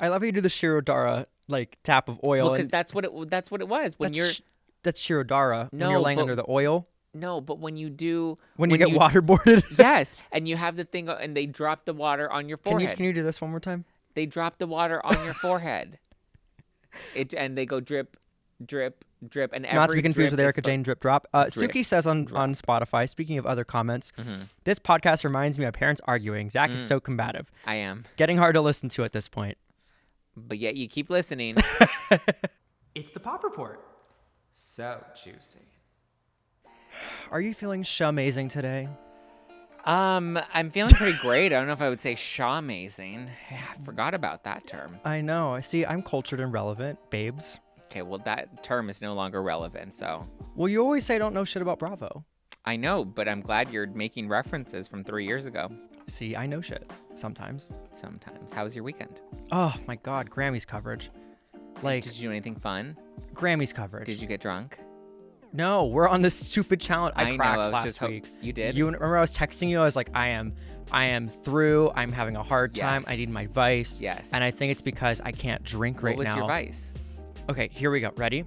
I love how you do the Shirodara like tap of oil. Well, because that's what it was when that's Shirodara when you're no, laying but under the oil. no, but when you do When you get waterboarded. yes, and you have the thing and they drop the water on your forehead. Can you do this one more time? They drop the water on your forehead. And they go drip, drip, drip, and every not to be confused with drip Erica Jane drip drop. drip, Suki says on Spotify, speaking of other comments, this podcast reminds me of parents arguing. Zach is so combative. I am. Getting hard to listen to at this point. But yet you keep listening. It's the Pop Report. So juicy. Are you feeling amazing today? I'm feeling pretty great. I don't know if I would say shaw-mazing. I forgot about that term. I know. See, I'm cultured and relevant, babes. Okay, well, that term is no longer relevant, so. Well, you always say I don't know shit about Bravo. I know, but I'm glad you're making references from 3 years ago. See, I know shit. Sometimes. Sometimes. How was your weekend? Oh, my God. Grammys coverage. Like, did you do anything fun? Grammys coverage. Did you get drunk? No, we're on this stupid challenge. I cracked know, last week. You did? You remember I was texting you? I was like, I am through. I'm having a hard time. Yes. I need my vice. Yes. And I think it's because I can't drink right now. What was your vice? Okay, here we go. Ready?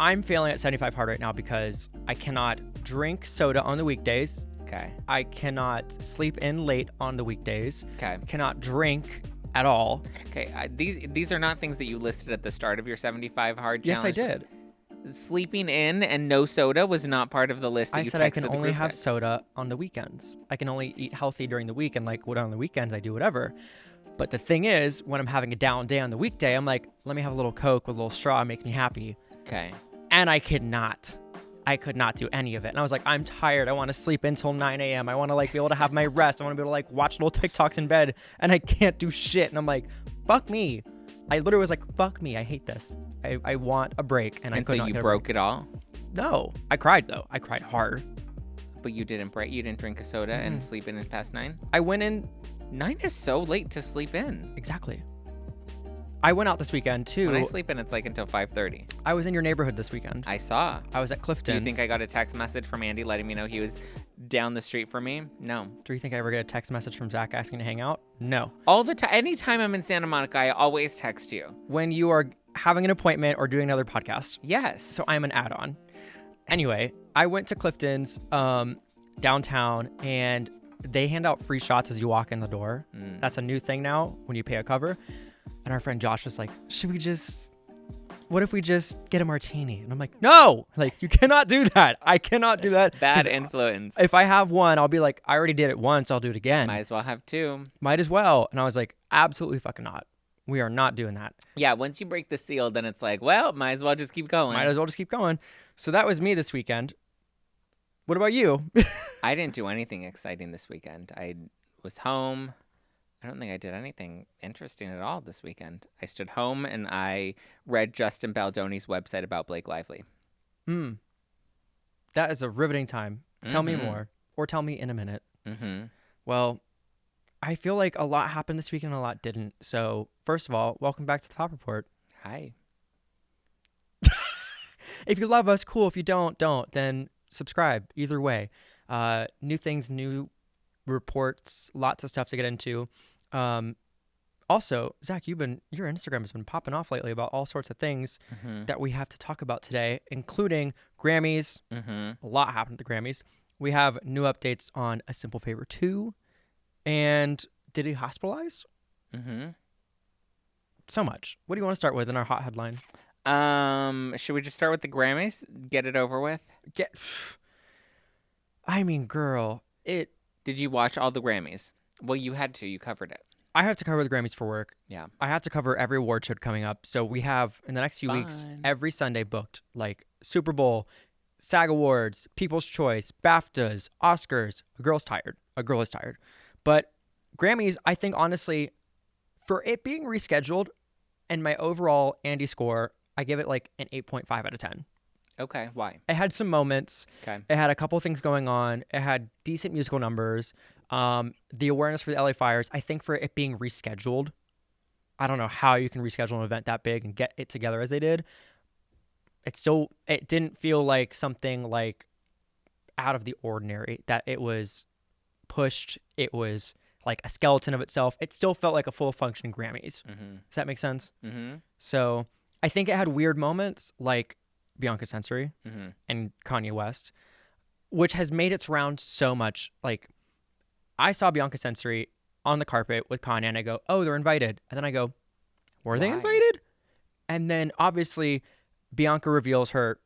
I'm failing at 75 hard right now because I cannot drink soda on the weekdays. Okay. I cannot sleep in late on the weekdays. Okay. Cannot drink at all. Okay. These are not things that you listed at the start of your 75 hard Yes, challenge. I did. Sleeping in and no soda was not part of the list that I you said texted I can the only group have with. soda on the weekends. I can only eat healthy during the week, and like what on the weekends I do whatever. But the thing is, when I'm having a down day on the weekday, I'm like, let me have a little Coke with a little straw. It makes me happy. Okay. And I could not do any of it. And I was like, I'm tired. I want to sleep until 9 a.m. I want to like be able to have my rest. I want to be able to like watch little TikToks in bed, and I can't do shit. And I'm like, fuck me. I literally was like, fuck me. I hate this. I want a break. And I could so not you get a broke break. it all? No, I cried though. I cried hard. But you didn't break. You didn't drink a soda and sleep in past 9? I went in. 9 is so late to sleep in. Exactly. I went out this weekend too. When I sleep in, it's like until 5:30. I was in your neighborhood this weekend. I saw. I was at Clifton's. Do you think I got a text message from Andy letting me know he was down the street from me? No. Do you think I ever get a text message from Zack asking to hang out? No. All the time. Anytime I'm in Santa Monica, I always text you. When you are having an appointment or doing another podcast. Yes. So I'm an add-on. Anyway, I went to Clifton's downtown, and they hand out free shots as you walk in the door. That's a new thing now when you pay a cover. And our friend Josh was like, what if we just get a martini? And I'm like, no, like you cannot do that. I cannot do that. Bad influence. If I have one, I'll be like, I already did it once. I'll do it again. Might as well have 2. Might as well. And I was like, absolutely fucking not. We are not doing that. Yeah, once you break the seal, then it's like, well, might as well just keep going. Might as well just keep going. So that was me this weekend. What about you? I didn't do anything exciting this weekend. I was home. I don't think I did anything interesting at all this weekend. I stood home and I read Justin Baldoni's website about Blake Lively. That is a riveting time. Tell me more. Or tell me in a minute. Well, I feel like a lot happened this weekend and a lot didn't. So, first of all, welcome back to the Pop Report. Hi. If you love us, cool. If you don't. Then subscribe. Either way. New things, new reports, lots of stuff to get into. Also, Zach, your Instagram has been popping off lately about all sorts of things that we have to talk about today, including Grammys. A lot happened at the Grammys. We have new updates on A Simple Favor 2 and Diddy Hospitalized. So much. What do you want to start with in our hot headline? Should we just start with the Grammys? Get it over with? I mean, girl, Did you watch all the Grammys? Well, you had to. You covered it. I have to cover the Grammys for work. Yeah. I have to cover every award show coming up. So we have, in the next few weeks, every Sunday booked, like Super Bowl, SAG Awards, People's Choice, BAFTAs, Oscars. A girl is tired. But Grammys, I think, honestly, for it being rescheduled and my overall Andy score, I give it like an 8.5 out of 10. Okay. Why? It had some moments. Okay. It had a couple of things going on. It had decent musical numbers. The awareness for the LA fires, I think for it being rescheduled, I don't know how you can reschedule an event that big and get it together as they did. It didn't feel like something like out of the ordinary, that it was pushed. It was like a skeleton of itself. It still felt like a full functioning Grammys. Mm-hmm. Does that make sense? Mm-hmm. So I think it had weird moments like Bianca Sensory Mm-hmm. and Kanye West, which has made its round so much. Like, I saw Bianca Sensory on the carpet with Kanye and I go, oh, they're invited. And then I go, were they Why? invited? And then obviously Bianca reveals her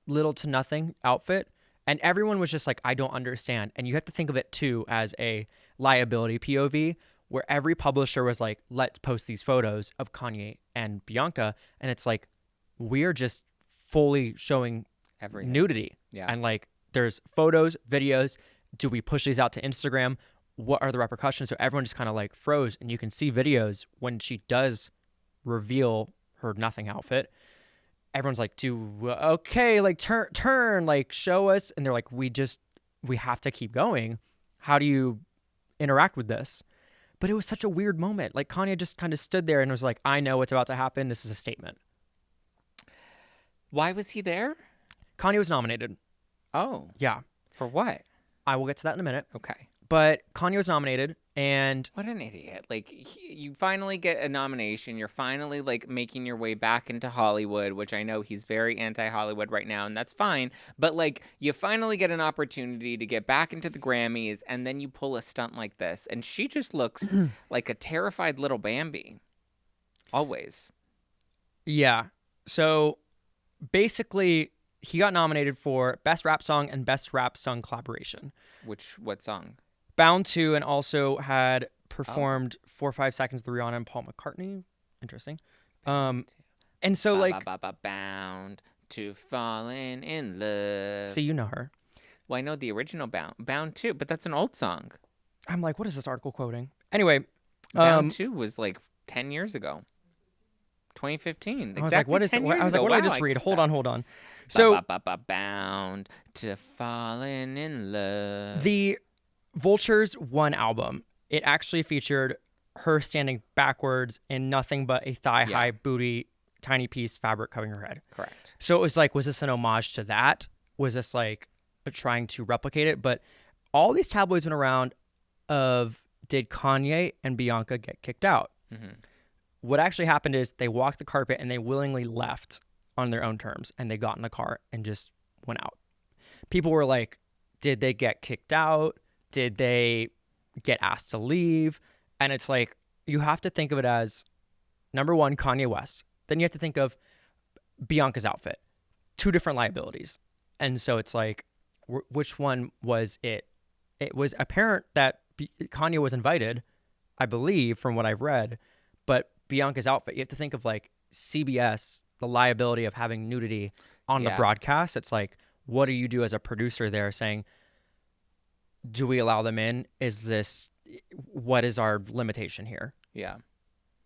little to nothing outfit. And everyone was just like, I don't understand. And you have to think of it too as a liability POV, where every publisher was like, let's post these photos of Kanye and Bianca. And it's like, we're just fully showing Everything. nudity. Yeah. And like, there's photos, videos. Do we push these out to Instagram? What are the repercussions? So everyone just kind of like froze. And you can see videos when she does reveal her nothing outfit. Everyone's like, okay, like turn, like show us. And they're like, we have to keep going. How do you interact with this? But it was such a weird moment. Like, Kanye just kind of stood there and was like, I know what's about to happen. This is a statement. Why was he there? Kanye was nominated. Oh. Yeah. For what? I will get to that in a minute. Okay. But Kanye was nominated, and what an idiot. Like, you finally get a nomination. You're finally, like, making your way back into Hollywood, which I know he's very anti-Hollywood right now, and that's fine. But, like, you finally get an opportunity to get back into the Grammys, and then you pull a stunt like this. And she just looks like a terrified little Bambi. Always. Yeah. So, basically, he got nominated for Best Rap Song and Best Rap Song Collaboration. What song? Bound to, and also had performed 4 or 5 Seconds with Rihanna and Paul McCartney. Interesting. And so like bound to falling in love. So you know her. Well, I know the original Bound to, but that's an old song. I'm like, what is this article quoting? Anyway, Bound to was like 10 years ago. 2015. I was like, what is it? I was like, what did I just read? Hold on. So bound to falling in love. The Vulture's one album, it actually featured her standing backwards in nothing but a thigh-high booty, tiny piece fabric covering her head. Correct. So it was like, was this an homage to that? Was this like trying to replicate it? But all these tabloids went around of, did Kanye and Bianca get kicked out? Mm-hmm. What actually happened is they walked the carpet and they willingly left on their own terms, and they got in the car and just went out. People were like, did they get kicked out? Did they get asked to leave? And it's like, you have to think of it as, number one, Kanye West. Then you have to think of Bianca's outfit. 2 different liabilities. And so it's like, which one was it? It was apparent that Kanye was invited, I believe, from what I've read. But Bianca's outfit, you have to think of like CBS, the liability of having nudity on the broadcast. It's like, what do you do as a producer there saying, do we allow them in? What is our limitation here? Yeah.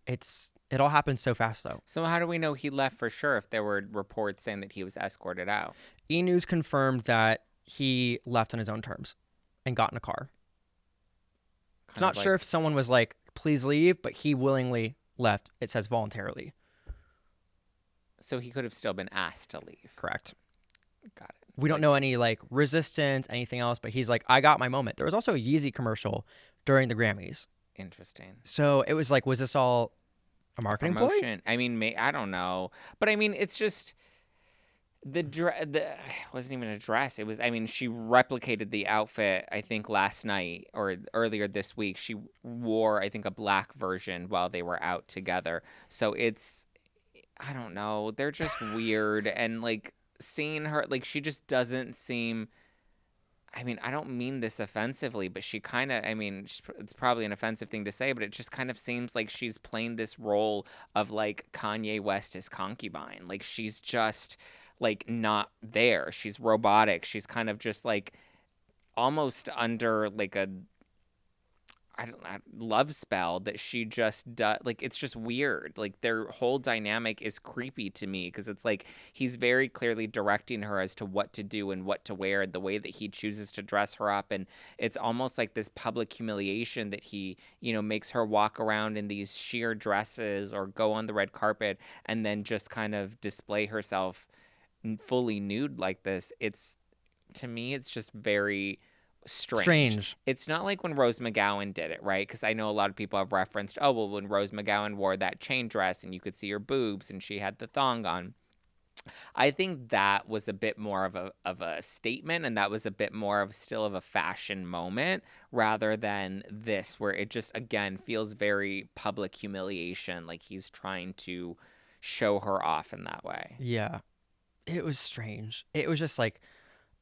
It all happens so fast though. So how do we know he left for sure if there were reports saying that he was escorted out? E! News confirmed that he left on his own terms and got in a car. It's not sure if someone was like, please leave, but he willingly left. It says voluntarily. So he could have still been asked to leave. Correct. Got it. We don't know any like resistance, anything else, but he's like, I got my moment. There was also a Yeezy commercial during the Grammys. Interesting. So it was like, was this all a marketing ploy? I mean, I don't know. But I mean, it's just the wasn't even a dress. It was, I mean, she replicated the outfit, I think last night or earlier this week. She wore, I think, a black version while they were out together. So it's, I don't know. They're just weird. And like seeing her, like she just doesn't seem, I mean, I don't mean this offensively, but she kind of, I mean, it's probably an offensive thing to say, but it just kind of seems like she's playing this role of like Kanye West is concubine. Like she's just like not there. She's robotic. She's kind of just like almost under like a love spell that she just does. Like it's just weird. Like their whole dynamic is creepy to me because it's like he's very clearly directing her as to what to do and what to wear, the way that he chooses to dress her up, and it's almost like this public humiliation that he, you know, makes her walk around in these sheer dresses or go on the red carpet and then just kind of display herself fully nude like this. It's, to me, it's just very strange. It's not like when Rose McGowan did it, right? Because I know a lot of people have referenced, oh, well, when Rose McGowan wore that chain dress and you could see her boobs and she had the thong on. I think that was a bit more of a statement, and that was a bit more of still of a fashion moment rather than this, where it just, again, feels very public humiliation, like he's trying to show her off in that way. Yeah. It was strange. It was just like,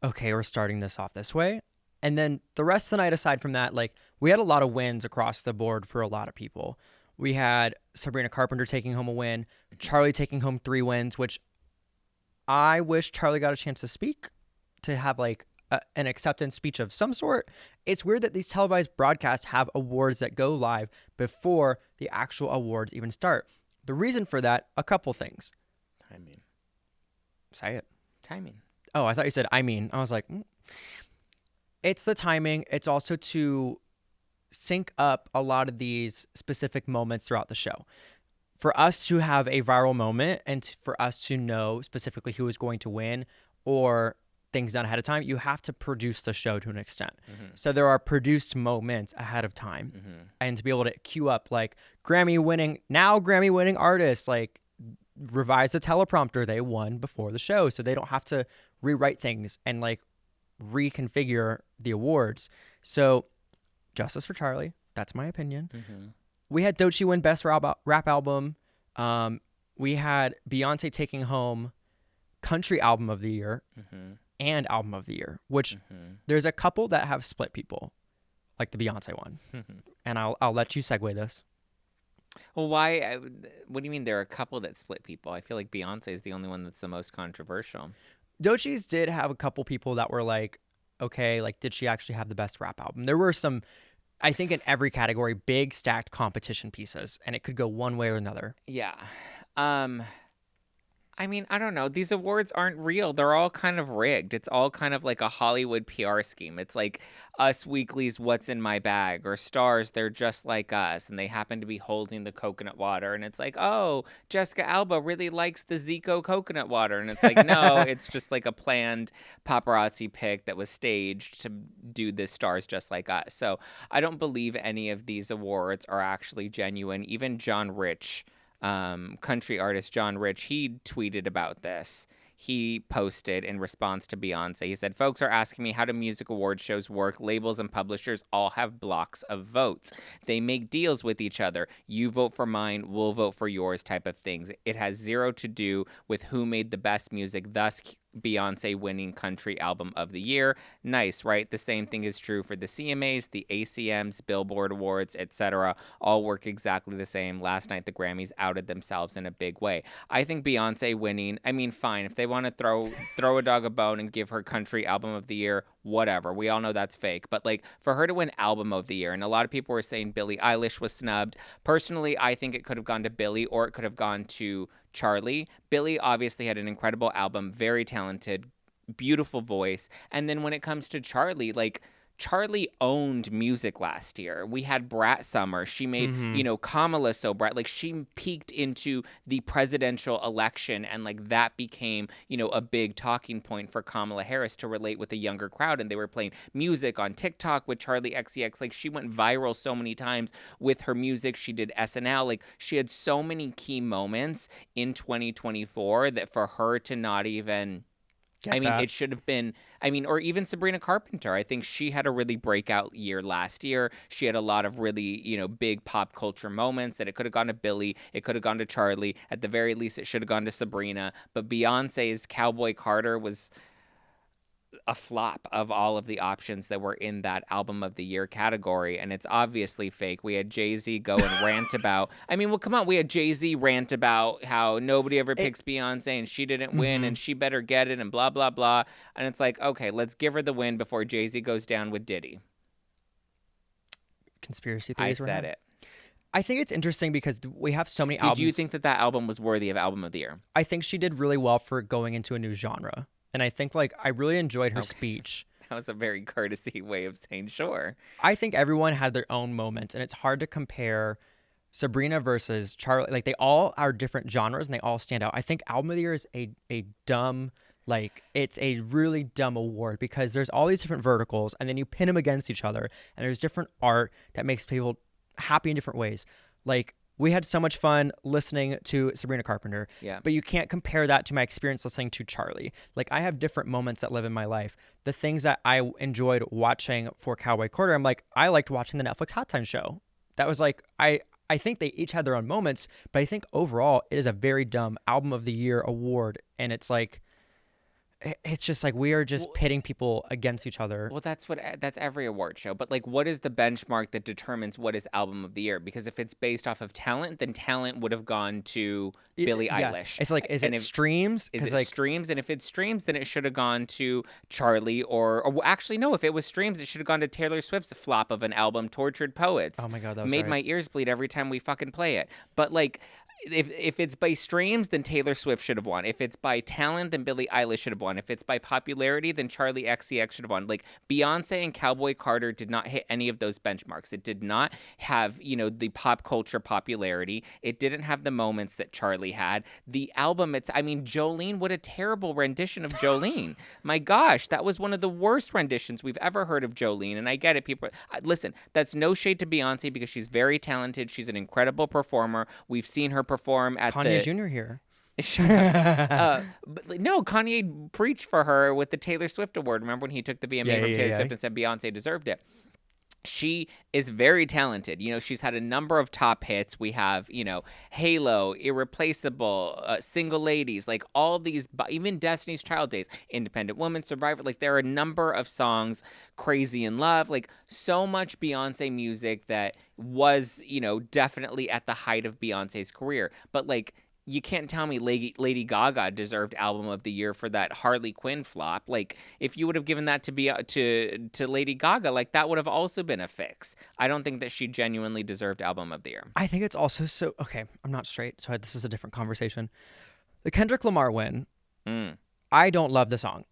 okay, we're starting this off this way. And then the rest of the night, aside from that, like, we had a lot of wins across the board for a lot of people. We had Sabrina Carpenter taking home a win, Charlie taking home 3 wins, which I wish Charlie got a chance to speak, to have like an acceptance speech of some sort. It's weird that these televised broadcasts have awards that go live before the actual awards even start. The reason for that, a couple things. Timing. Say it. Timing. Oh, I thought you said I mean. I was like, It's the timing. It's also to sync up a lot of these specific moments throughout the show. For us to have a viral moment and for us to know specifically who is going to win or things done ahead of time, you have to produce the show to an extent. Mm-hmm. So there are produced moments ahead of time. Mm-hmm. And to be able to queue up like Grammy winning artists, like revise the teleprompter they won before the show, so they don't have to rewrite things and like reconfigure the awards. So justice for Charlie. That's my opinion. Mm-hmm. We had Doechii win Best Rap Album. We had Beyoncé taking home Country Album of the Year and Album of the Year, which there's a couple that have split people, like the Beyoncé one. And I'll let you segue this. Well, why? What do you mean there are a couple that split people? I feel like Beyoncé is the only one that's the most controversial. Doechii's did have a couple people that were like, okay, like, did she actually have the best rap album? There were some, I think in every category, big stacked competition pieces, and it could go one way or another. Yeah. I mean, I don't know. These awards aren't real. They're all kind of rigged. It's all kind of like a Hollywood PR scheme. It's like Us Weekly's What's in My Bag, or Stars, They're Just Like Us, and they happen to be holding the coconut water. And it's like, oh, Jessica Alba really likes the Zico coconut water. And it's like, no, it's just like a planned paparazzi pic that was staged to do this Stars Just Like Us. So I don't believe any of these awards are actually genuine. Even John Rich, country artist John Rich, he tweeted about this. He posted in response to Beyonce. He said, folks are asking me how do music award shows work. Labels and publishers all have blocks of votes. They make deals with each other. You vote for mine, we'll vote for yours type of things. It has zero to do with who made the best music, thus Beyonce winning Country Album of the Year. Nice, right? The same thing is true for the CMAs, the ACMs, Billboard Awards, etc. All work exactly the same. Last night, the Grammys outed themselves in a big way. I think Beyonce winning, I mean, fine. If they want to throw a dog a bone and give her Country Album of the Year, whatever. We all know that's fake. But like, for her to win Album of the Year, and a lot of people were saying Billie Eilish was snubbed. Personally, I think it could have gone to Billie, or it could have gone to Charlie. Billie obviously had an incredible album, very talented, beautiful voice. And then when it comes to Charlie, like, Charlie owned music last year. We had Brat Summer. She made, Kamala so Brat. Like, she peaked into the presidential election, and like that became, a big talking point for Kamala Harris to relate with a younger crowd. And they were playing music on TikTok with Charlie XCX. Like, she went viral so many times with her music. She did SNL. Like, she had so many key moments in 2024 that for her to not even... it should have been, or even Sabrina Carpenter. I think she had a really breakout year last year. She had a lot of really, big pop culture moments that it could have gone to Billie. It could have gone to Charlie. At the very least, it should have gone to Sabrina. But Beyonce's Cowboy Carter was a flop of all of the options that were in that Album of the Year category, and it's obviously fake. We had Jay-Z go and rant about, come on, we had Jay-Z rant about how nobody ever picks Beyonce and she didn't win and she better get it and blah, blah, blah. And it's like, okay, let's give her the win before Jay-Z goes down with Diddy. Conspiracy theories. I said it. I think it's interesting because we have so many albums. Did you think that album was worthy of Album of the Year? I think she did really well for going into a new genre. And I think, I really enjoyed her speech. That was a very courtesy way of saying sure. I think everyone had their own moments, and it's hard to compare Sabrina versus Charlie. Like, they all are different genres, and they all stand out. I think Album of the Year is a dumb, Like, it's a really dumb award because there's all these different verticals and then you pin them against each other and there's different art that makes people happy in different ways. Like, we had so much fun listening to Sabrina Carpenter, but you can't compare that to my experience listening to Charlie. Like, I have different moments that live in my life. The things that I enjoyed watching for Cowboy Carter, I'm like, I liked watching the Netflix Halftime show. That was like, I think they each had their own moments, but I think overall it is a very dumb Album of the Year award. And it's like, it's just like we are just pitting people against each other. Well, that's every award show. But like, what is the benchmark that determines what is Album of the Year? Because if it's based off of talent, then talent would have gone to Billie Eilish. It's like, is it streams? Is it streams? And if it's streams, then it should have gone to Charlie or actually no. If it was streams, it should have gone to Taylor Swift's flop of an album, Tortured Poets. Oh my God, that was made right. my ears bleed every time we fucking play it. But like, if it's by streams, then Taylor Swift should have won. If it's by talent, then Billie Eilish should have won. If it's by popularity, then Charli XCX should have won. Like, Beyonce and Cowboy Carter did not hit any of those benchmarks. It did not have, the pop culture popularity. It didn't have the moments that Charlie had. The album, Jolene, what a terrible rendition of Jolene. My gosh, that was one of the worst renditions we've ever heard of Jolene. And I get it, people. Listen, that's no shade to Beyonce because she's very talented. She's an incredible performer. We've seen her perform at Kanye Jr. here. But no, Kanye preached for her with the Taylor Swift award. Remember when he took the BMA from Taylor Swift and said Beyonce deserved it? She is very talented. She's had a number of top hits. We have, Halo, Irreplaceable, Single Ladies, like all these, even Destiny's Child Days, Independent Woman, Survivor. Like, there are a number of songs, Crazy in Love, like so much Beyonce music that was, definitely at the height of Beyonce's career. But like, you can't tell me Lady Gaga deserved Album of the Year for that Harley Quinn flop. Like, if you would have given that to Lady Gaga, like, that would have also been a fix. I don't think that she genuinely deserved Album of the Year. I think it's also so... Okay, I'm not straight, so this is a different conversation. The Kendrick Lamar win, I don't love the song.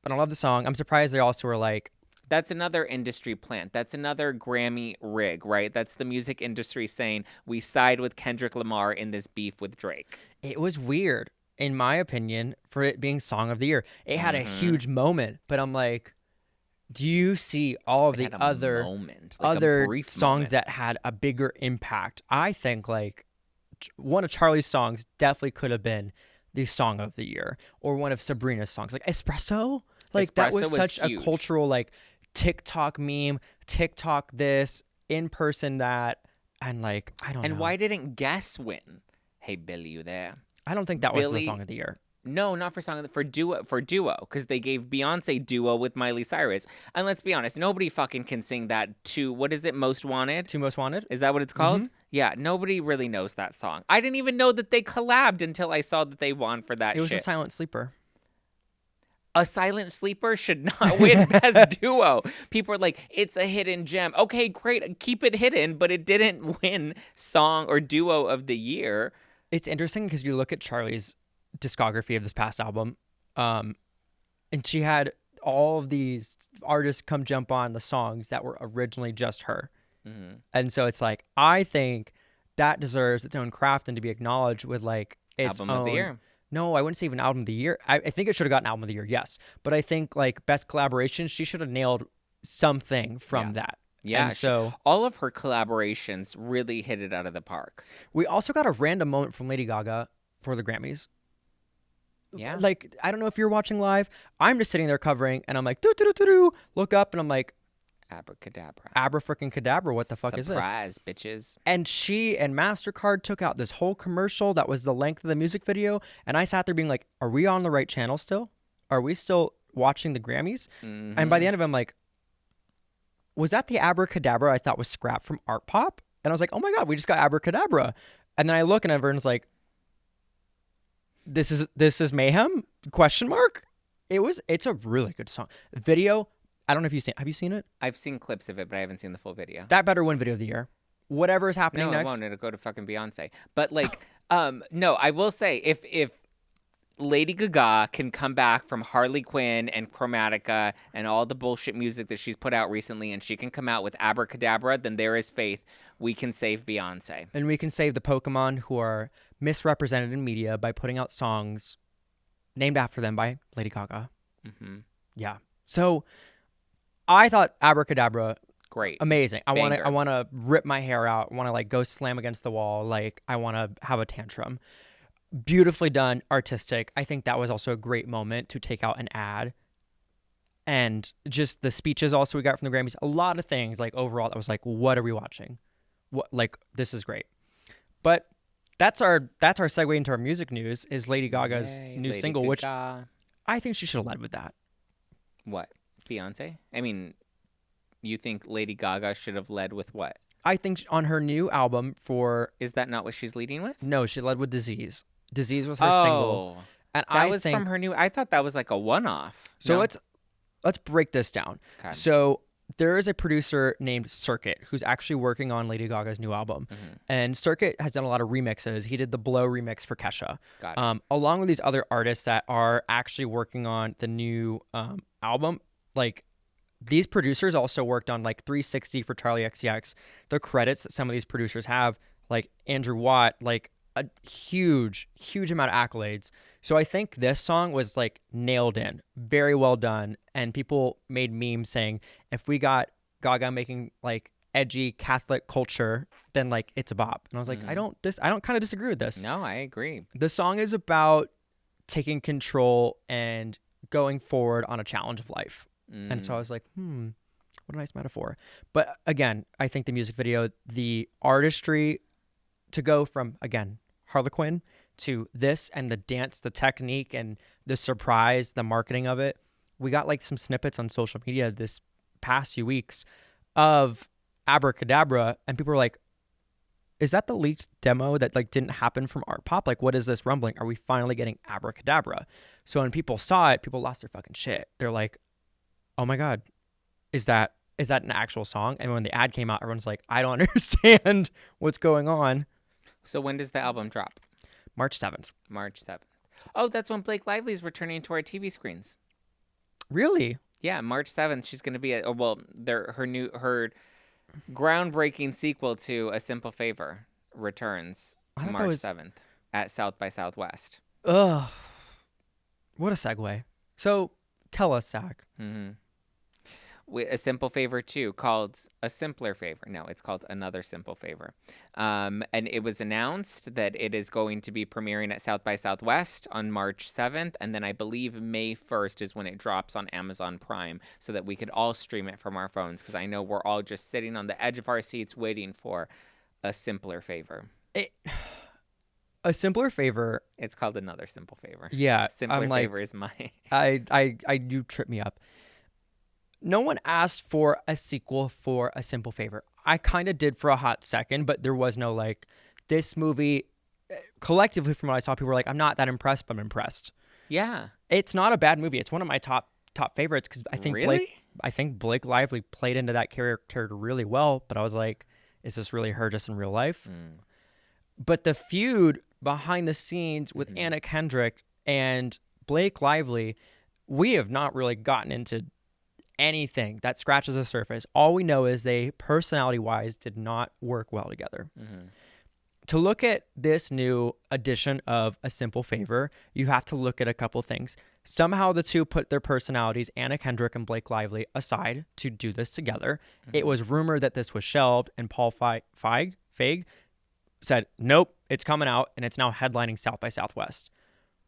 But I love the song. I'm surprised they also were like... That's another industry plant. That's another Grammy rig, right? That's the music industry saying, we side with Kendrick Lamar in this beef with Drake. It was weird, in my opinion, for it being Song of the Year. It had a huge moment, but I'm like, do you see all of the other songs that had a bigger impact? I think, like, one of Charlie's songs definitely could have been the Song of the Year, or one of Sabrina's songs. Like, Espresso? Like, that was such a cultural, like, TikTok meme, TikTok this, in person that, and like, I don't know. And why didn't Guess win? Hey, Billy, you there? I don't think that was the Song of the Year. No, not for duo, because they gave Beyonce duo with Miley Cyrus. And let's be honest, nobody fucking can sing that to, what is it, Most Wanted? To Most Wanted? Is that what it's called? Mm-hmm. Yeah, nobody really knows that song. I didn't even know that they collabed until I saw that they won for that shit. It was a silent sleeper. A silent sleeper should not win Best Duo. People are like, it's a hidden gem. Okay, great. Keep it hidden, but it didn't win Song or Duo of the Year. It's interesting because you look at Charlie's discography of this past album, and she had all of these artists come jump on the songs that were originally just her. Mm-hmm. And so it's like, I think that deserves its own craft and to be acknowledged with like its Album of the Year. No, I wouldn't say even Album of the Year. I think it should have gotten Album of the Year, yes. But I think, like, Best Collaboration, she should have nailed something from that. Yeah, and so all of her collaborations really hit it out of the park. We also got a random moment from Lady Gaga for the Grammys. Yeah. Like, I don't know if you're watching live. I'm just sitting there covering, and I'm like, doo-doo-doo-doo-doo. Look up, and I'm like, Abracadabra. Abra-freaking-cadabra, what the fuck is this? Surprise, bitches. And she and MasterCard took out this whole commercial that was the length of the music video, and I sat there being like, are we on the right channel still? Are we still watching the Grammys? Mm-hmm. And by the end of it, I'm like, was that the Abracadabra I thought was scrapped from Art Pop? And I was like, oh my God, we just got Abracadabra. And then I look and everyone's like, this is mayhem? Question mark? It's a really good song. Video, I don't know if have you seen it? I've seen clips of it, but I haven't seen the full video. That better win Video of the Year. Whatever is happening next. No, it won't. It'll go to fucking Beyonce. But like, no, I will say if Lady Gaga can come back from Harley Quinn and Chromatica and all the bullshit music that she's put out recently, and she can come out with Abracadabra, then there is faith. We can save Beyonce. And we can save the Pokemon who are misrepresented in media by putting out songs named after them by Lady Gaga. Mm-hmm. Yeah. So I thought Abracadabra, Great. amazing. I Banger. want to rip my hair out. I want to like go slam against the wall. Like I want to have a tantrum. Beautifully done, artistic. I think that was also a great moment to take out an ad. And just the speeches also we got from the Grammys. A lot of things like overall I was like, what are we watching? What, like, this is great. But that's our segue into our music news is Lady Gaga's new Lady single, which Gaga. I think she should have led with that. What? Beyonce? I mean, you think Lady Gaga should have led with what? I think on her new album Is that not what she's leading with? No, she led with Disease. Disease was her single. And that was from her new. I thought that was like a one-off. So No? let's break this down. Okay. So there is a producer named Circuit who's actually working on Lady Gaga's new album. Mm-hmm. And Circuit has done a lot of remixes. He did the Blow remix for Kesha. Got it. Along with these other artists that are actually working on the new album. Like, these producers also worked on like 360 for Charlie XCX. The credits that some of these producers have, like Andrew Watt, like a huge amount of accolades. So I think this song was like nailed in, very well done. And people made memes saying, if we got Gaga making like edgy Catholic culture, then like it's a bop. And I was like, I don't kind of disagree with this. No, I agree. The song is about taking control and going forward on a challenge of life. And so I was like, what a nice metaphor. But again, I think the music video, the artistry to go from, again, Harlequin to this and the dance, the technique and the surprise, the marketing of it. We got like some snippets on social media this past few weeks of Abracadabra, and people were like, is that the leaked demo that like didn't happen from Art Pop? Like, what is this rumbling? Are we finally getting Abracadabra? So when people saw it, people lost their fucking shit. They're like, oh my God, is that an actual song? And when the ad came out, everyone's like, I don't understand what's going on. So when does the album drop? March 7th. March 7th. Oh, that's when Blake Lively's returning to our TV screens. Really? Yeah, March 7th. She's going to be at, her groundbreaking sequel to A Simple Favor returns March 7th at South by Southwest. Ugh. What a segue. So tell us, Zack. Mm-hmm. A Simple Favor 2 called A Simpler Favor. No, it's called Another Simple Favor. And it was announced that it is going to be premiering at South by Southwest on March 7th. And then I believe May 1st is when it drops on Amazon Prime so that we could all stream it from our phones. Because I know we're all just sitting on the edge of our seats waiting for A Simpler Favor. A Simpler Favor. It's called Another Simple Favor. Yeah. Simpler Favor is my... You trip me up. No one asked for a sequel for A Simple Favor. I kind of did for a hot second, but there was no like, this movie, collectively from what I saw, people were like, I'm not that impressed, but I'm impressed. Yeah. It's not a bad movie. It's one of my top favorites because I think Really? Blake Lively played into that character really well, but I was like, is this really her just in real life? But the feud behind the scenes with Anna Kendrick and Blake Lively, we have not really gotten into anything that scratches the surface. All we know is they personality-wise did not work well together. To look at this new edition of A Simple Favor, you have to look at a couple things. Somehow the two put their personalities, Anna Kendrick and Blake Lively, aside to do this together. It was rumored that this was shelved, and Paul Feig said, nope, it's coming out, and it's now headlining South by Southwest.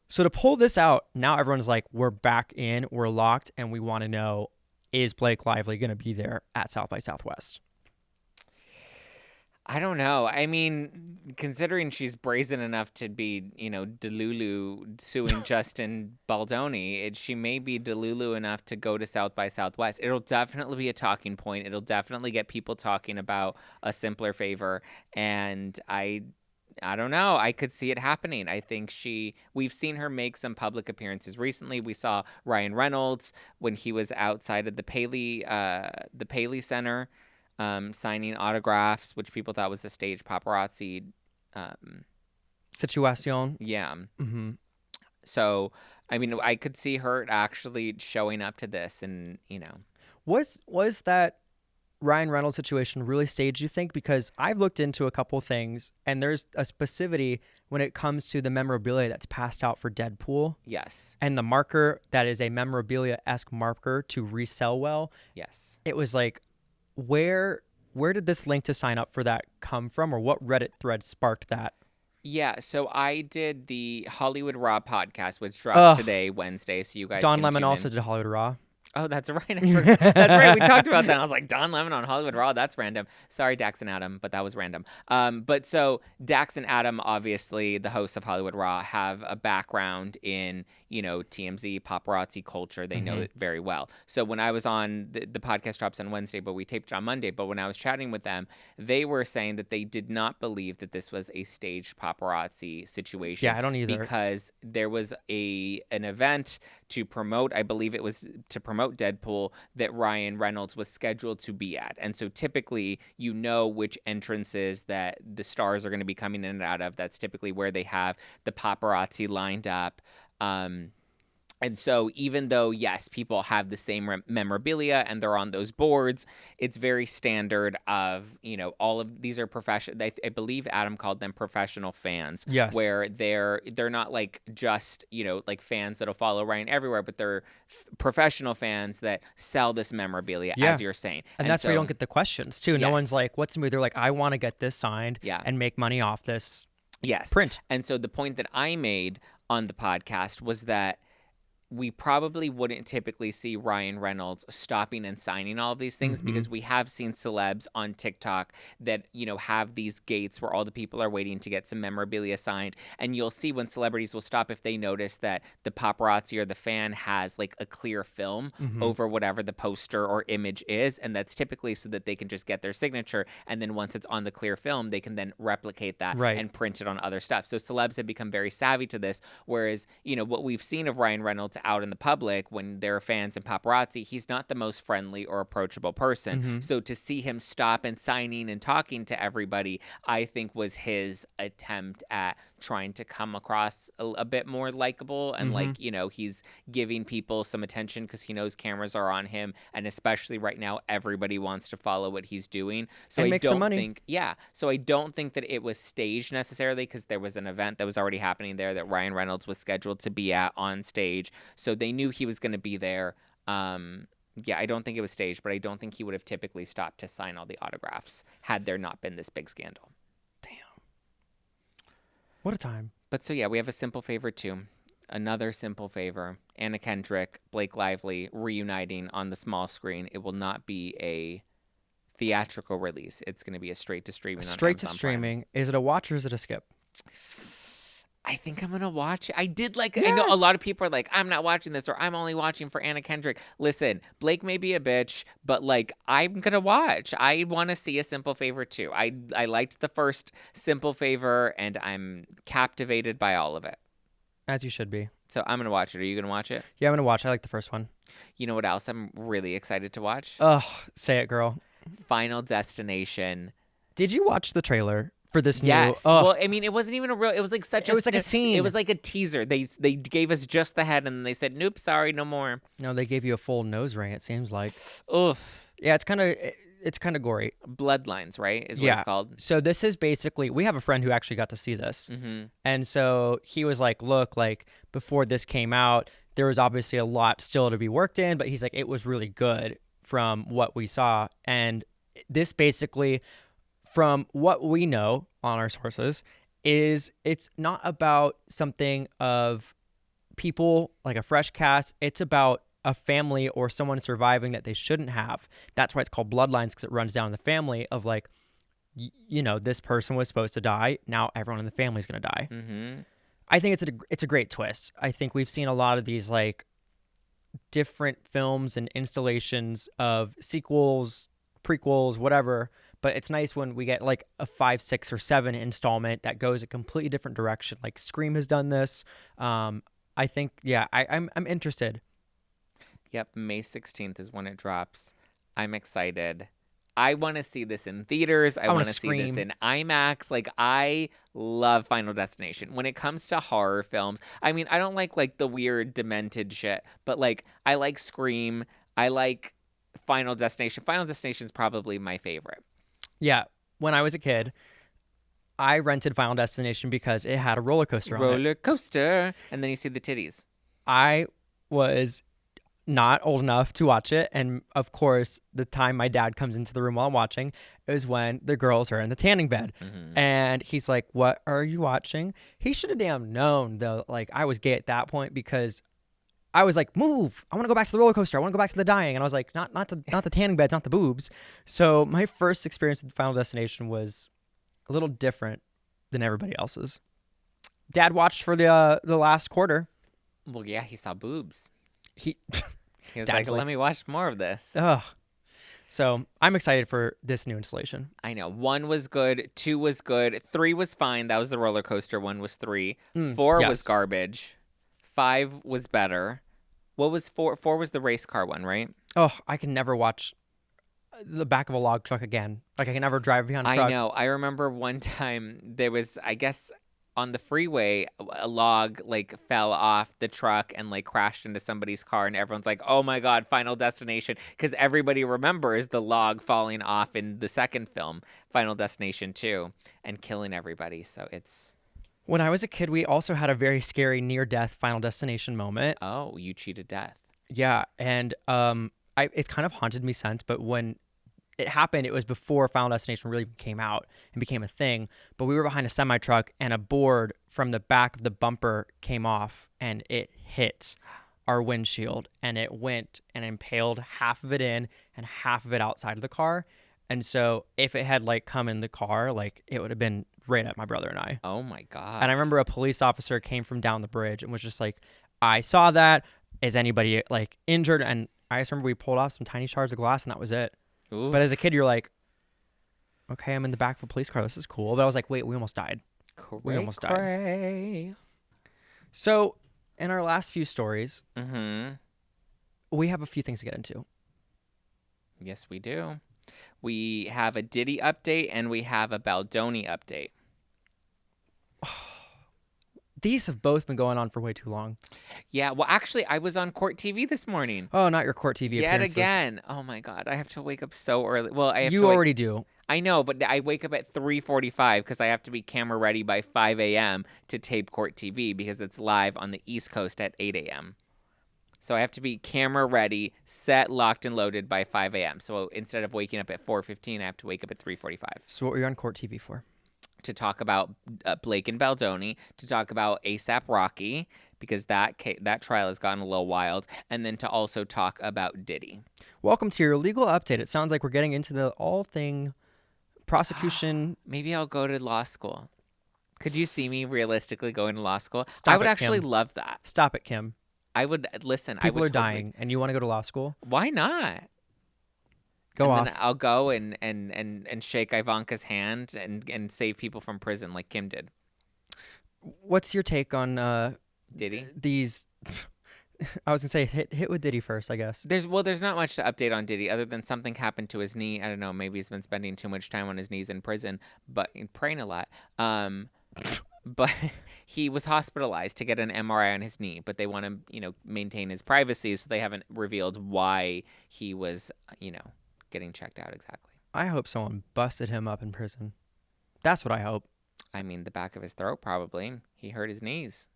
So to pull this out, now everyone's like, we're back in, we're locked, and we want to know, is Blake Lively going to be there at South by Southwest? I don't know. I mean, considering she's brazen enough to be, Delulu suing Justin Baldoni, she may be Delulu enough to go to South by Southwest. It'll definitely be a talking point. It'll definitely get people talking about A Simpler Favor. And I don't know. I could see it happening. I think we've seen her make some public appearances recently. We saw Ryan Reynolds when he was outside of the Paley Center, signing autographs, which people thought was a stage paparazzi situation. Yeah. Mm-hmm. So, I mean, I could see her actually showing up to this, and Was that Ryan Reynolds situation really staged, you think? Because I've looked into a couple things, and there's a specificity when it comes to the memorabilia that's passed out for Deadpool. Yes. And the marker that is a memorabilia-esque marker to resell well. Yes. It was like, where did this link to sign up for that come from, or what Reddit thread sparked that? Yeah, so I did the Hollywood Raw podcast, which dropped today, Wednesday, so you guys Don can Lemon tune also in. did Hollywood Raw. Oh, that's right. I forgot. That's right. We talked about that. I was like, Don Lemon on Hollywood Raw. That's random. Sorry, Dax and Adam, but that was random. But so Dax and Adam, obviously, the hosts of Hollywood Raw, have a background in, TMZ, paparazzi culture. They know it very well. So when I was on, the podcast drops on Wednesday, but we taped it on Monday. But when I was chatting with them, they were saying that they did not believe that this was a staged paparazzi situation. Yeah, I don't either. Because there was an event to promote, I believe it was to promote Deadpool, that Ryan Reynolds was scheduled to be at. And so typically which entrances that the stars are going to be coming in and out of. That's typically where they have the paparazzi lined up. And so even though, yes, people have the same memorabilia and they're on those boards, it's very standard of, all of these are professional. I believe Adam called them professional fans. Yes. Where they're not like just, like fans that'll follow Ryan everywhere, but they're professional fans that sell this memorabilia, as you're saying. And that's where you don't get the questions, too. No one's like, what's the movie? They're like, I want to get this signed and make money off this print. And so the point that I made on the podcast was that we probably wouldn't typically see Ryan Reynolds stopping and signing all of these things because we have seen celebs on TikTok that, have these gates where all the people are waiting to get some memorabilia signed. And you'll see when celebrities will stop if they notice that the paparazzi or the fan has like a clear film over whatever the poster or image is. And that's typically so that they can just get their signature. And then once it's on the clear film, they can then replicate that and print it on other stuff. So celebs have become very savvy to this. Whereas, what we've seen of Ryan Reynolds out in the public when there are fans and paparazzi, he's not the most friendly or approachable person. So to see him stop and signing and talking to everybody, I think was his attempt at trying to come across a bit more likable and he's giving people some attention because he knows cameras are on him, and especially right now everybody wants to follow what he's doing. So and I make some money. So I don't think that it was staged necessarily, because there was an event that was already happening there that Ryan Reynolds was scheduled to be at on stage. So they knew he was going to be there. I don't think it was staged, but I don't think he would have typically stopped to sign all the autographs had there not been this big scandal. Damn. What a time. But so, we have a simple favor, too. Another simple favor. Anna Kendrick, Blake Lively reuniting on the small screen. It will not be a theatrical release. It's going to be a straight to streaming. Straight to streaming. Prime. Is it a watch or is it a skip? I think I'm going to watch it. I know a lot of people are like, I'm not watching this, or I'm only watching for Anna Kendrick. Listen, Blake may be a bitch, but I'm going to watch. I want to see A Simple Favor too. I liked the first Simple Favor and I'm captivated by all of it. As you should be. So I'm going to watch it. Are you going to watch it? Yeah, I'm going to watch. I like the first one. You know what else I'm really excited to watch? Oh, say it, girl. Final Destination. Did you watch the trailer for this new? Yes. Well, I mean, it wasn't even a real. It was like such. It was like a scene. It was like a teaser. They gave us just the head, and then they said, "Nope, sorry, no more." No, they gave you a full nose ring. It seems like. Oof. Yeah, it's kind of gory. Bloodlines, right? Is what it's called. So this is basically, we have a friend who actually got to see this, and so he was like, "Look, before this came out, there was obviously a lot still to be worked in, but he's like, it was really good from what we saw, and this basically." From what we know on our sources, is it's not about something of people like a fresh cast. It's about a family or someone surviving that they shouldn't have. That's why it's called Bloodlines, because it runs down the family of this person was supposed to die. Now everyone in the family is going to die. I think it's a great twist. I think we've seen a lot of these different films and installations of sequels, prequels, whatever. But it's nice when we get a 5, 6, or 7 installment that goes a completely different direction. Like Scream has done this. I think, I'm interested. Yep, May 16th is when it drops. I'm excited. I want to see this in theaters. I want to see this in IMAX. I love Final Destination. When it comes to horror films, I mean, I don't like the weird demented shit, but I like Scream. I like Final Destination. Final Destination is probably my favorite. Yeah. When I was a kid, I rented Final Destination because it had a roller coaster on it. Roller coaster. And then you see the titties. I was not old enough to watch it. And of course, the time my dad comes into the room while I'm watching is when the girls are in the tanning bed. Mm-hmm. And he's like, "What are you watching?" He should have damn known, though. Like, I was gay at that point because I was like, "Move. I want to go back to the roller coaster. I want to go back to the dying." And I was like, not the tanning beds, not the boobs. So my first experience with Final Destination was a little different than everybody else's. Dad watched for the last quarter. Well, yeah, he saw boobs. He was Dad's like, let me watch more of this. Ugh. So I'm excited for this new installation. I know. 1 was good. 2 was good. 3 was fine. That was the roller coaster. 1 was 3. 4 yes. was garbage. 5 was better. What was 4? 4 was the race car one, right? Oh, I can never watch the back of a log truck again. Like, I can never drive behind a truck. I know. I remember one time there was, I guess, on the freeway, a log like fell off the truck and like crashed into somebody's car, and everyone's like, "Oh my God, Final Destination!" Because everybody remembers the log falling off in the second film, Final Destination 2, and killing everybody. So it's. When I was a kid, we also had a very scary near-death Final Destination moment. Oh, you cheated death. Yeah, and it's kind of haunted me since, but when it happened, it was before Final Destination really came out and became a thing. But we were behind a semi-truck, and a board from the back of the bumper came off, and it hit our windshield, and it went and impaled half of it in and half of it outside of the car. And so if it had like come in the car, like it would have been right at my brother and I. Oh my God. And I remember a police officer came from down the bridge and was just like, "I saw that. Is anybody like injured?" And I just remember we pulled off some tiny shards of glass, and that was it. Oof. But as a kid, you're like, "Okay, I'm in the back of a police car. This is cool." But I was like, "Wait, we almost died." We almost died. So in our last few stories, we have a few things to get into. Yes, we do. We have a Diddy update and we have a Baldoni update. These have both been going on for way too long. Yeah, well, actually, I was on Court TV this morning. Oh, not your Court TV Yet appearances. again. Oh my God, I have to wake up so early. Well, I have You to already do. I know, but I wake up at 3:45 because I have to be camera ready by 5 a.m. to tape Court TV because it's live on the East Coast at 8 a.m. So I have to be camera ready, set, locked, and loaded by 5 a.m. So instead of waking up at 4:15, I have to wake up at 3:45. So what were you on Court TV for? To talk about Blake and Baldoni, to talk about A$AP Rocky, because that trial has gotten a little wild, and then to also talk about Diddy. Welcome to your legal update. It sounds like we're getting into the all-thing prosecution. Maybe I'll go to law school. Could you see me realistically going to law school? Stop I would it, actually Kim. love that. Stop it, Kim. I would listen. People I would are dying, and you want to go to law school? Why not? Go off. Then I'll go and shake Ivanka's hand and save people from prison like Kim did. What's your take on Diddy? these? I was gonna say hit with Diddy first, I guess. There's not much to update on Diddy other than something happened to his knee. I don't know. Maybe he's been spending too much time on his knees in prison, but praying a lot. But he was hospitalized to get an MRI on his knee, but they want to, maintain his privacy, so they haven't revealed why he was, getting checked out exactly. I hope someone busted him up in prison. That's what I hope. I mean, the back of his throat, probably. He hurt his knees.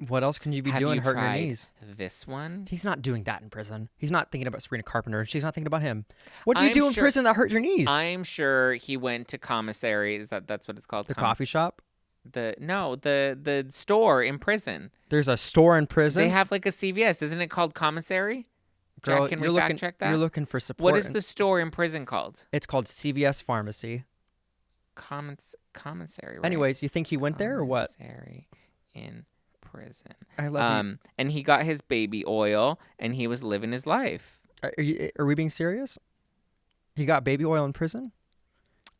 What else can you be Have doing you hurting your tried knees? This one? He's not doing that in prison. He's not thinking about Sabrina Carpenter, and she's not thinking about him. What do you I'm do in sure- prison that hurt your knees? I'm sure he went to commissary. That's what it's called? The coffee shop? The store in prison. There's a store in prison? They have like a CVS. Isn't it called commissary? Girl, Jack, can you're we looking, fact check that? You're looking for support. What is the store in prison called? It's called CVS Pharmacy. Commissary, right? Anyways, you think he went there or what? Commissary in prison. I love you. And he got his baby oil, and he was living his life. Are we being serious? He got baby oil in prison?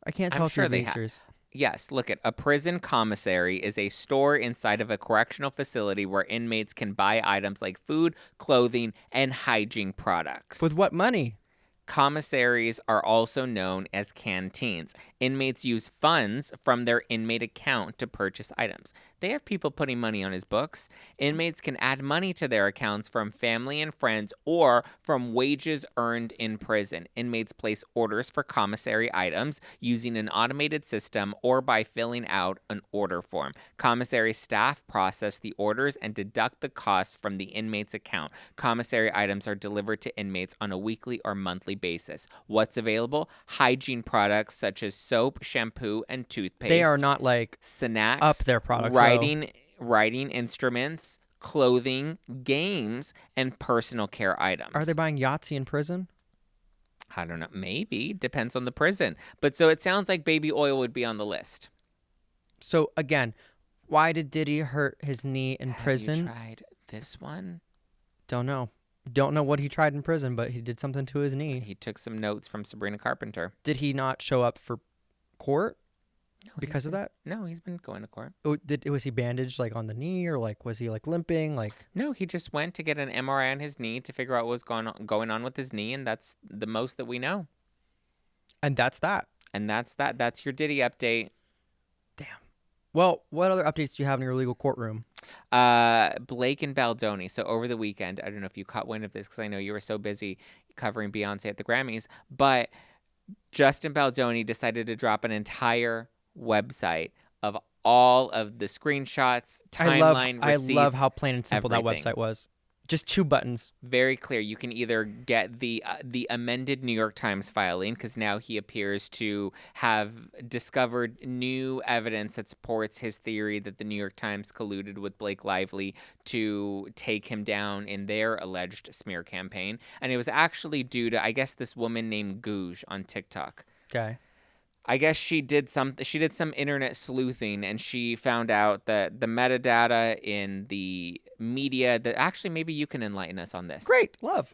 I can't tell I'm if sure you're they being have. serious. Yes, look at a prison commissary is a store inside of a correctional facility where inmates can buy items like food, clothing, and hygiene products. With what money? Commissaries are also known as canteens. Inmates use funds from their inmate account to purchase items. They have people putting money on his books. Inmates can add money to their accounts from family and friends or from wages earned in prison. Inmates place orders for commissary items using an automated system or by filling out an order form. Commissary staff process the orders and deduct the costs from the inmate's account. Commissary items are delivered to inmates on a weekly or monthly basis. What's available? Hygiene products such as soap, shampoo, and toothpaste. They are not like snacks, up their products. writing instruments, clothing, games, and personal care items. Are they buying Yahtzee in prison? I don't know. Maybe. Depends on the prison. But so it sounds like baby oil would be on the list. So again, why did Diddy hurt his knee in prison? Have you tried this one? Don't know. Don't know what he tried in prison, but he did something to his knee. He took some notes from Sabrina Carpenter. Did he not show up for court because of that? No, he's been going to court. Oh, was he bandaged like on the knee, or like was he like limping? Like no, he just went to get an MRI on his knee to figure out what was going on with his knee, and that's the most that we know. And that's that. And that's that. That's your Diddy update. Damn. Well, what other updates do you have in your legal courtroom? Blake and Baldoni. So over the weekend, I don't know if you caught wind of this because I know you were so busy covering Beyoncé at the Grammys, but Justin Baldoni decided to drop an entire website of all of the screenshots, timeline, receipts. I love how plain and simple everything. that website was. Just 2 buttons. Very clear. You can either get the amended New York Times filing, because now he appears to have discovered new evidence that supports his theory that the New York Times colluded with Blake Lively to take him down in their alleged smear campaign. And it was actually due to, I guess, this woman named Gouge on TikTok. Okay. I guess she did some internet sleuthing, and she found out that the metadata in the media that actually maybe you can enlighten us on this. Great. Love.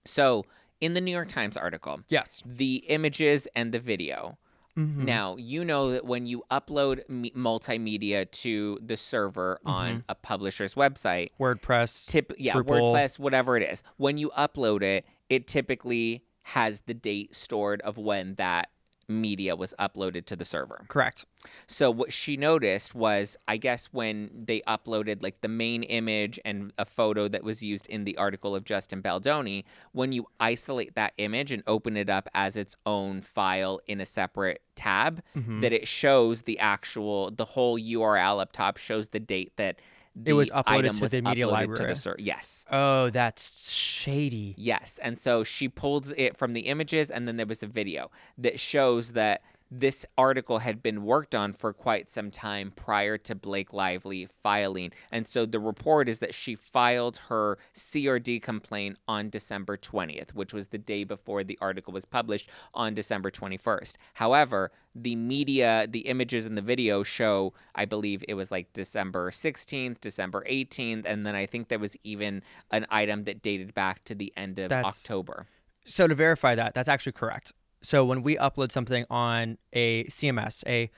So in the New York Times article, yes, the images and the video. Mm-hmm. Now, you know that when you upload multimedia to the server on a publisher's website, WordPress, Drupal. WordPress, whatever it is, when you upload it, it typically has the date stored of when that media was uploaded to the server. Correct. So what she noticed was, I guess when they uploaded like the main image and a photo that was used in the article of Justin Baldoni, when you isolate that image and open it up as its own file in a separate tab, that it shows the whole URL up top shows the date that it was uploaded to the media library. Yes. Oh, that's shady. Yes. And so she pulls it from the images, and then there was a video that shows that this article had been worked on for quite some time prior to Blake Lively filing. And so the report is that she filed her CRD complaint on December 20th, which was the day before the article was published on December 21st. However, the media, the images and the video show, I believe it was like December 16th, December 18th, and then I think there was even an item that dated back to the end of October. So to verify that, that's actually correct. So when we upload something on a CMS, a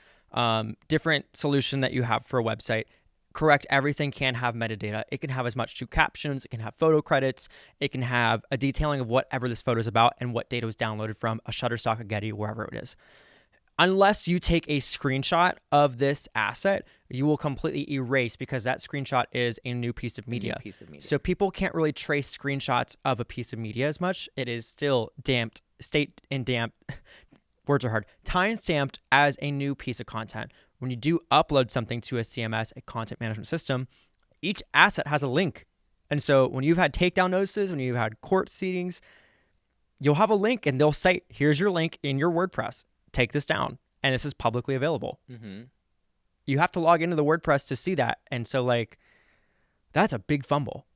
different solution that you have for a website, correct, everything can have metadata. It can have as much to captions, it can have photo credits, it can have a detailing of whatever this photo is about and what data was downloaded from, a Shutterstock, a Getty, wherever it is. Unless you take a screenshot of this asset, you will completely erase, because that screenshot is a new piece of media. So people can't really trace screenshots of a piece of media as much. It is still words are hard, time-stamped as a new piece of content. When you do upload something to a CMS, a content management system, each asset has a link. And so when you've had takedown notices, when you've had court seatings, you'll have a link and they'll say, here's your link in your WordPress. Take this down. And this is publicly available. Mm-hmm. You have to log into the WordPress to see that. And so that's a big fumble.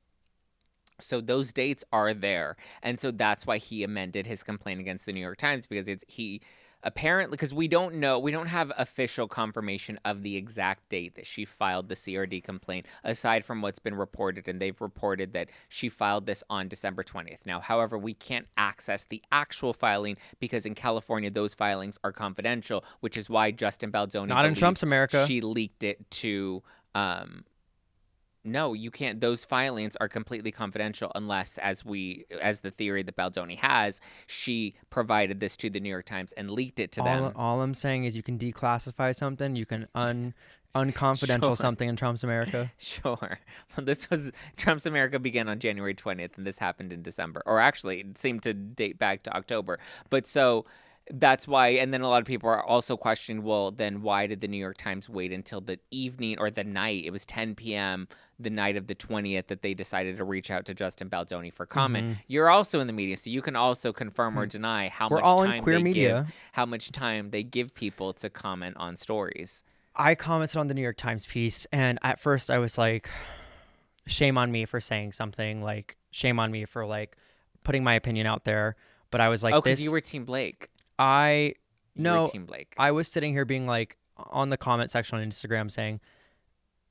So those dates are there. And so that's why he amended his complaint against the New York Times, because he apparently, because we don't have official confirmation of the exact date that she filed the CRD complaint, aside from what's been reported. And they've reported that she filed this on December 20th. Now, however, we can't access the actual filing because in California, those filings are confidential, which is why Justin Baldoni, not in Trump's America, she leaked it to No, you can't. Those filings are completely confidential unless, as the theory that Baldoni has, she provided this to the New York Times and leaked it to them. All I'm saying is you can declassify something, you can unconfidential Sure. something in Trump's America. Sure. Well, Trump's America began on January 20th, and this happened in December. Or actually, it seemed to date back to October. But so that's why, and then a lot of people are also questioning, well, then why did the New York Times wait until the evening or the night? It was 10 p.m. the night of the 20th that they decided to reach out to Justin Baldoni for comment. Mm-hmm. You're also in the media, so you can also confirm or deny We're all in queer media. how much time they give people to comment on stories. I commented on the New York Times piece, and at first I was like, shame on me for saying something, like shame on me for like putting my opinion out there. But I was like, because you were Team Blake. You were Team Blake. I was sitting here being like on the comment section on Instagram saying,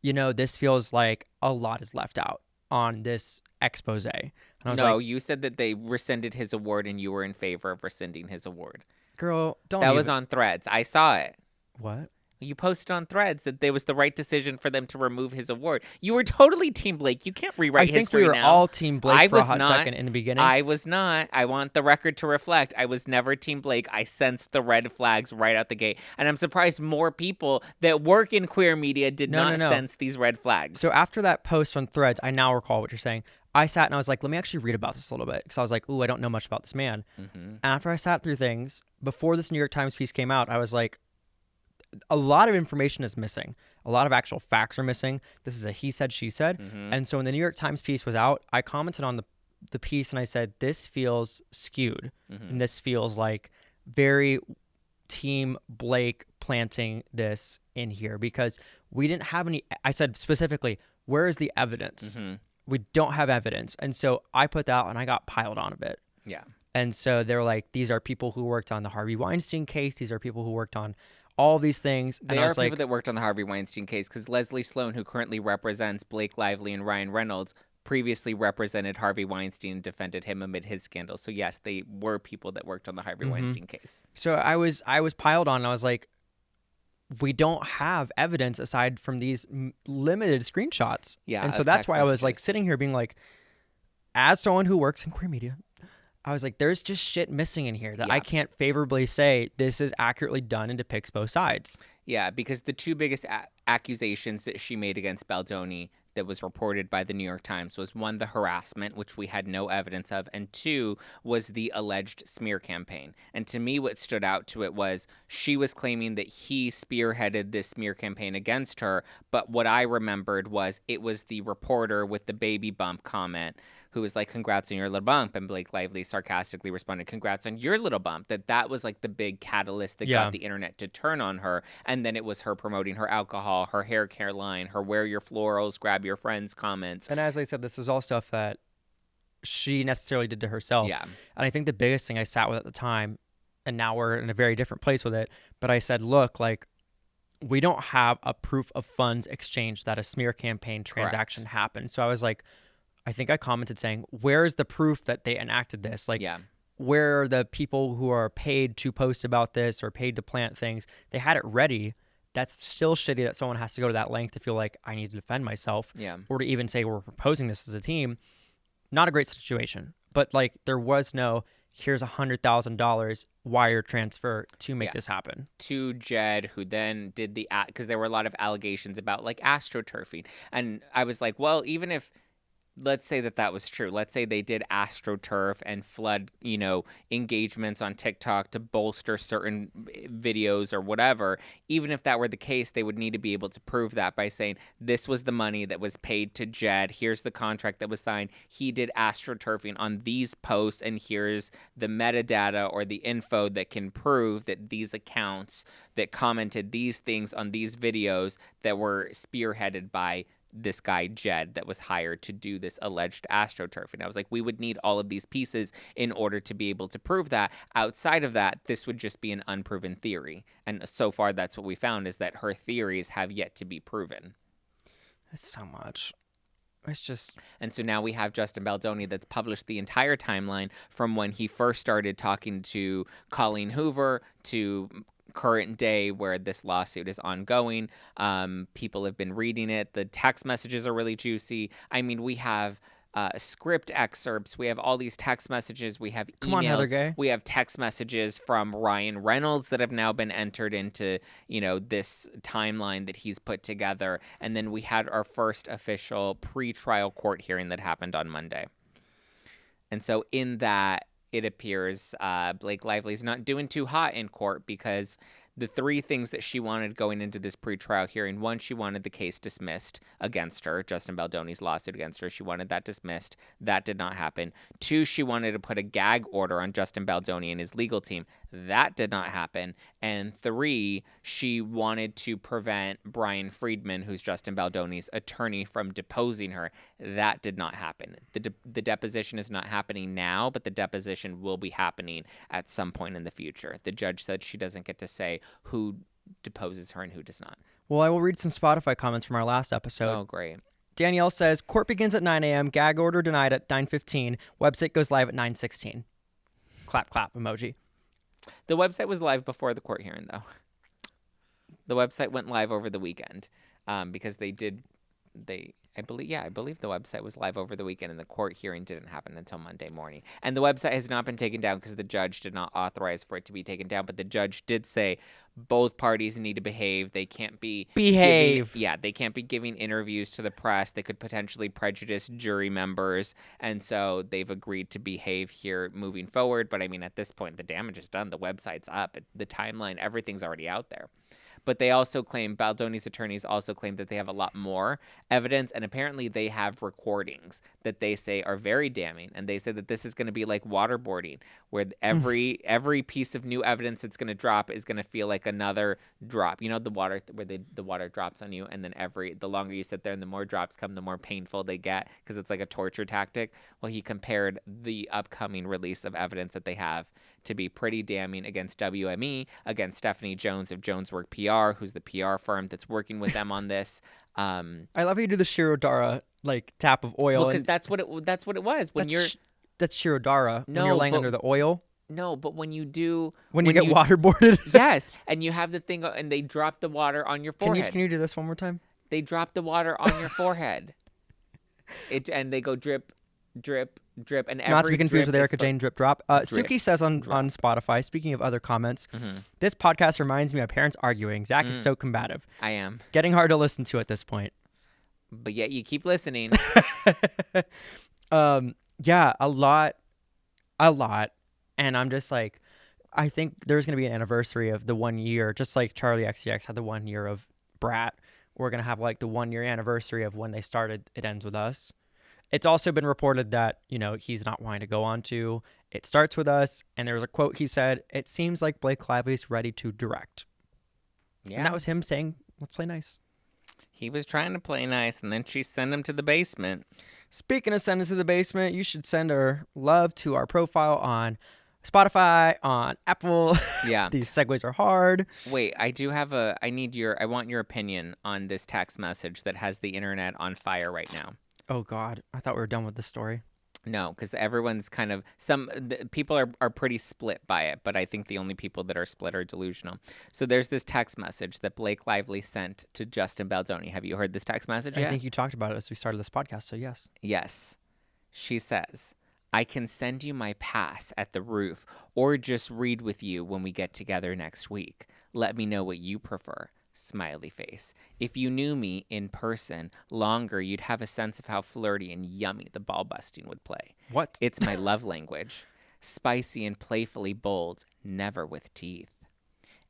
this feels like a lot is left out on this expose. And I was like, you said that they rescinded his award and you were in favor of rescinding his award. Girl, don't. That was on Threads. I saw it. What? You posted on Threads that there was the right decision for them to remove his award. You were totally Team Blake. You can't rewrite history now. I think we were all Team Blake for a hot second in the beginning. I was not. I want the record to reflect. I was never Team Blake. I sensed the red flags right out the gate. And I'm surprised more people that work in queer media did not sense these red flags. So after that post on Threads, I now recall what you're saying. I sat and I was like, let me actually read about this a little bit. Because I was like, ooh, I don't know much about this man. Mm-hmm. After I sat through things, before this New York Times piece came out, I was like, a lot of information is missing. A lot of actual facts are missing. This is a he said, she said. Mm-hmm. And so when the New York Times piece was out, I commented on the piece and I said, this feels skewed. Mm-hmm. And this feels like very Team Blake planting this in here because we didn't have any. I said specifically, where is the evidence? Mm-hmm. We don't have evidence. And so I put that out and I got piled on a bit. Yeah. And so they're like, these are people who worked on the Harvey Weinstein case. These are people who worked on all these things. They are people that worked on the Harvey Weinstein case because Leslie Sloan, who currently represents Blake Lively and Ryan Reynolds, previously represented Harvey Weinstein and defended him amid his scandal. So yes, they were people that worked on the Harvey Weinstein case. So I was piled on and I was like, we don't have evidence aside from these limited screenshots. Yeah. And so that's why I was like sitting here being like, as someone who works in queer media, I was like, there's just shit missing in here that I can't favorably say this is accurately done and depicts both sides. Yeah, because the two biggest accusations that she made against Baldoni that was reported by the New York Times was one, the harassment, which we had no evidence of, and two, was the alleged smear campaign. And to me, what stood out to it was she was claiming that he spearheaded this smear campaign against her, but what I remembered was it was the reporter with the baby bump comment who was like, congrats on your little bump, and Blake Lively sarcastically responded, congrats on your little bump. That was like the big catalyst that got the internet to turn on her, and then it was her promoting her alcohol, her hair care line, her wear your florals, grab your friends comments. And as I said, this is all stuff that she necessarily did to herself. Yeah. And I think the biggest thing I sat with at the time, and now we're in a very different place with it, but I said, look, like, we don't have a proof of funds exchange that a smear campaign transaction happened. So I was like, I think I commented saying, where is the proof that they enacted this? Like, where are the people who are paid to post about this or paid to plant things? They had it ready. That's still shitty that someone has to go to that length to feel like I need to defend myself. Yeah. Or to even say we're proposing this as a team. Not a great situation. But like, there was no, here's $100,000 wire transfer to make this happen. To Jed, who then did because there were a lot of allegations about like astroturfing. And I was like, well, even if, let's say that was true. Let's say they did astroturf and flood, engagements on TikTok to bolster certain videos or whatever. Even if that were the case, they would need to be able to prove that by saying, this was the money that was paid to Jed. Here's the contract that was signed. He did astroturfing on these posts, and here's the metadata or the info that can prove that these accounts that commented these things on these videos that were spearheaded by this guy Jed that was hired to do this alleged astroturfing. I was like, we would need all of these pieces in order to be able to prove that. Outside of that, this would just be an unproven theory. And so far, that's what we found, is that her theories have yet to be proven. That's so much. It's just... And so now we have Justin Baldoni that's published the entire timeline from when he first started talking to Colleen Hoover to current day where this lawsuit is ongoing. People have been reading it. The text messages are really juicy. I mean, we have script excerpts. We have all these text messages. We have emails. Come on, Heather Gay. We have text messages from Ryan Reynolds that have now been entered into, this timeline that he's put together. And then we had our first official pretrial court hearing that happened on Monday. And so in that, it appears Blake Lively's not doing too hot in court because the three things that she wanted going into this pretrial hearing: one, she wanted the case dismissed against her, Justin Baldoni's lawsuit against her. She wanted that dismissed. That did not happen. Two, she wanted to put a gag order on Justin Baldoni and his legal team. That did not happen. And three, she wanted to prevent Brian Friedman, who's Justin Baldoni's attorney, from deposing her. That did not happen. The deposition is not happening now, but the deposition will be happening at some point in the future. The judge said she doesn't get to say who deposes her and who does not. Well, I will read some Spotify comments from our last episode. Oh, great. Danielle says, court begins at 9 a.m., gag order denied at 9:15, website goes live at 9:16. Clap, clap emoji. The website was live before the court hearing, though. The website went live over the weekend because I believe the website was live over the weekend and the court hearing didn't happen until Monday morning. And the website has not been taken down because the judge did not authorize for it to be taken down. But the judge did say both parties need to behave. They can't be they can't be giving interviews to the press. They could potentially prejudice jury members. And so they've agreed to behave here moving forward. But I mean, at this point, the damage is done. The website's up. The timeline, everything's already out there. But they also claim, Baldoni's attorneys also claim that they have a lot more evidence, and apparently they have recordings that they say are very damning. And they say that this is going to be like waterboarding, where every piece of new evidence that's going to drop is going to feel like another drop. You know, the water where the water drops on you, and then the longer you sit there and the more drops come, the more painful they get because it's like a torture tactic. Well, he compared the upcoming release of evidence that they have to be pretty damning against WME, against Stephanie Jones of Jones Work PR, who's the PR firm that's working with them on this. I love how you do the Shirodara tap of oil. Well, because that's what it was when that's Shirodara. No, when you're laying under the oil. No, but when you get waterboarded. Yes, and you have the thing, and they drop the water on your forehead. Can you do this one more time? They drop the water on your forehead. And they go drip, drip, drip, and not to be confused with Erica Jane drip drop. Suki says on Spotify, speaking of other comments, this podcast reminds me of parents arguing. Zack is so combative. I am. Getting hard to listen to at this point. But yet you keep listening. Yeah, a lot. And I'm just like, I think there's going to be an anniversary of the 1 year, just like Charlie XCX had the 1 year of Brat. We're going to have the 1 year anniversary of when they started It Ends With Us. It's also been reported that, he's not wanting to go on to It Starts With Us. And there was a quote he said, "It seems like Blake Lively's ready to direct." Yeah. And that was him saying, let's play nice. He was trying to play nice, and then she sent him to the basement. Speaking of send us to the basement, you should send her love to our profile on Spotify, on Apple. Yeah. These segues are hard. Wait, I want your opinion on this text message that has the internet on fire right now. Oh, God. I thought we were done with this story. No, because everyone's kind of people are pretty split by it, but I think the only people that are split are delusional. So there's this text message that Blake Lively sent to Justin Baldoni. Have you heard this text message yet? I think you talked about it as we started this podcast, so yes. Yes. She says, "I can send you my pass at the roof or just read with you when we get together next week. Let me know what you prefer. Smiley face. If you knew me in person longer, you'd have a sense of how flirty and yummy the ball busting would play. What? It's my love language. Spicy and playfully bold, never with teeth."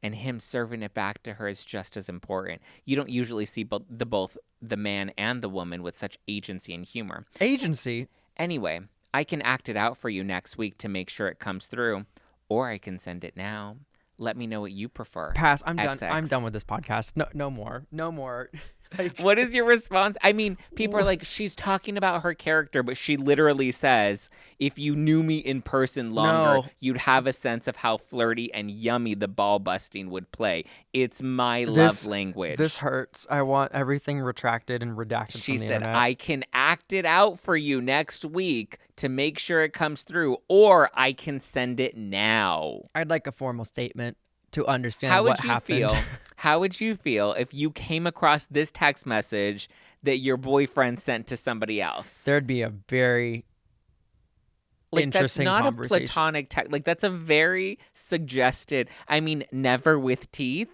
And him serving it back to her is just as important. You don't usually see both the man and the woman with such agency and humor. Agency? Anyway, I can act it out for you next week to make sure it comes through, or I can send it now. Let me know what you prefer. Pass. I'm done. XX. I'm done with this podcast. No more. What is your response? I mean, people are like, she's talking about her character, but she literally says, if you knew me in person longer, you'd have a sense of how flirty and yummy the ball busting would play. It's my love language. This hurts. I want everything retracted and redacted She from the said, internet. I can act it out for you next week to make sure it comes through, or I can send it now. I'd like a formal statement to understand How what would you happened. feel? How would you feel if you came across this text message that your boyfriend sent to somebody else? There'd be a very interesting that's not conversation. a platonic text. Like, that's a very suggested. I mean, never with teeth.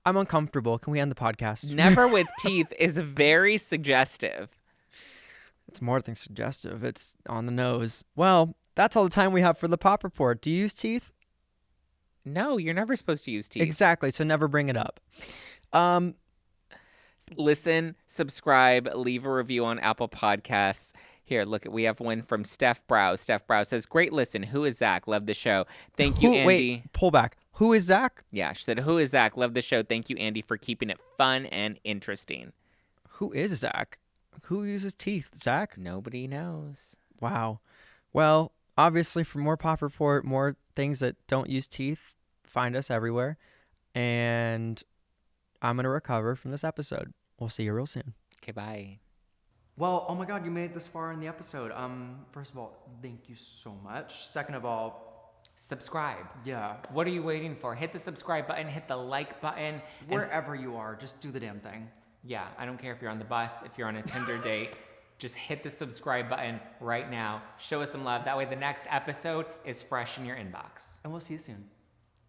I'm uncomfortable. Can we end the podcast? Never with teeth is very suggestive. It's more than suggestive. It's on the nose. Well, that's all the time we have for the Pop Report. Do you use teeth? No, you're never supposed to use teeth. Exactly. So never bring it up. Listen, subscribe, leave a review on Apple Podcasts. Here, look, we have one from Steph Brow. Steph Brow says, great listen. Who is Zack? Love the show. Thank you, Andy. Wait, pull back. Who is Zack? Yeah, she said, who is Zack? Love the show. Thank you, Andy, for keeping it fun and interesting. Who is Zack? Who uses teeth? Zack? Nobody knows. Wow. Well, obviously, for more Pop Report, more things that don't use teeth, find us everywhere. And I'm going to recover from this episode. We'll see you real soon. Okay, bye. Well, oh my God, you made it this far in the episode. First of all, thank you so much. Second of all, subscribe. Yeah. What are you waiting for? Hit the subscribe button, hit the like button. Wherever you are, just do the damn thing. Yeah, I don't care if you're on the bus, if you're on a Tinder date. Just hit the subscribe button right now. Show us some love. That way the next episode is fresh in your inbox. And we'll see you soon.